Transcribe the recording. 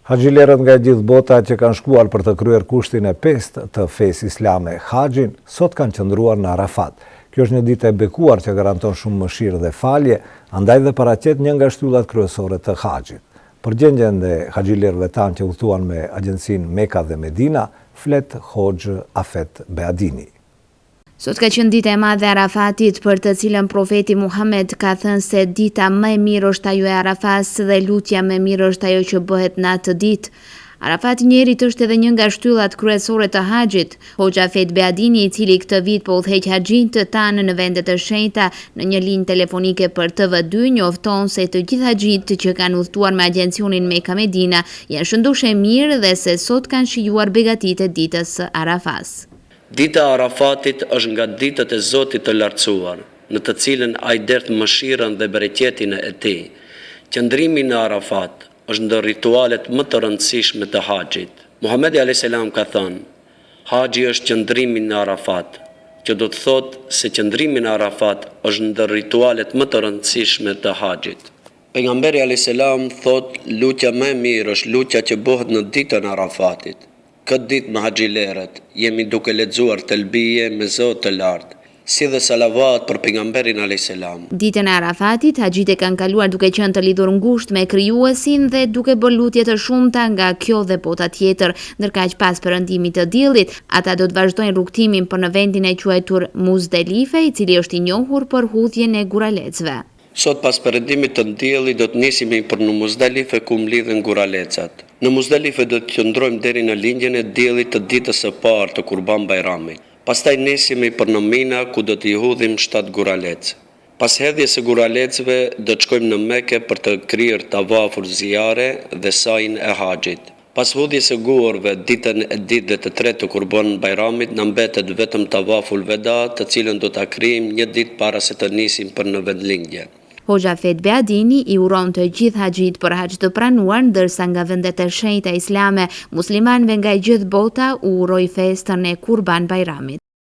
Haxhilerët nga gjithë bota që kanë shkuar për të kryer kushtin e 5 të fesë islame, haxhin, sot kanë qëndruar në Arafat. Kjo është një ditë e bekuar që garanton shumë mëshirë dhe falje, andaj dhe paraqet një nga shtyllat kryesore të haxhit. Për gjendjen e haxhilerëve tanë që udhëtuan me agjencinë Meka dhe Medina, flet Hoxh Afet Beadini. Sot ka qenë dita e madhe e Arafatit, për të cilën profeti Muhammed ka thënë se dita më e mirë është ajo e Arafas dhe lutja më e mirë është ajo që bëhet në atë ditë. Arafati njerit është edhe një nga shtyllat kryesore të haxhit. Hoxh Afet Beadini, i cili këtë vit po udhëheq haxhin të tanë në vende të shenjta, në një linjë telefonike për TV2 njofton se të gjithë haxhit që kanë udhëtuar me agjencionin Meka Medina janë shënduar mirë dhe se sot kanë shijuar begatitë e ditës së Arafas. Dita e Arafatit është nga ditët e Zotit të lartësuar, në të cilën ai dert mëshirën dhe bereqetin e tij. Qëndrimi në Arafat është ndër ritualet më të rëndësishme të haxhit. Muhamedi alayhis salam ka thënë: "Haxhi është qëndrimi në Arafat", që do të thotë se qëndrimi në Arafat është ndër ritualet më të rëndësishme të haxhit. Pejgamberi alayhis salam thotë: "Lutja më e mirë është lutja që bëhet në ditën e Arafatit." Këtë ditë me haxhilerët jemi duke lexuar telbije me Zot të lartë, si dhe salavat për pejgamberin alayhis salam. Ditën e Arafatit, haxhit e kanë kaluar duke qenë të lidhur ngushtë me krijuesin dhe duke bërë lutje të shumta nga kjo dhe bota tjetër, ndërkaq pas perëndimit të diellit, ata do të vazhdojnë rrugtimin për në vendin e quajtur Muzdelife, i cili është i njohur për hudhjen e guralecëve. Sot pas perëndimit të diellit do të nisemi për në Muzdelife ku mlidhen guralecat. Në Muzdelife do të qëndrojmë deri në lindjen e diellit të ditës së parë të Kurban Bajramit. Pastaj nisemi për në Mina ku do t'i hudhim 7 guralec. Pas hedhjes së guralecëve do të shkojmë në Mekë për të kryer tavaful ziare dhe sajin e haxhit. Pas hudhjes së gurëve ditën e ditë dhe të tretë të Kurban Bajramit na mbetet vetëm tavaful veda, të cilën do ta kryejmë një ditë para se të nisim për në vendlindje. Hoxh Afet Beadini i uron të gjithë haxhit për haxh të pranuar, ndërsa nga vendet e shenjta islame, muslimanëve nga gjithë bota u uroi festën e Kurban Bajramit.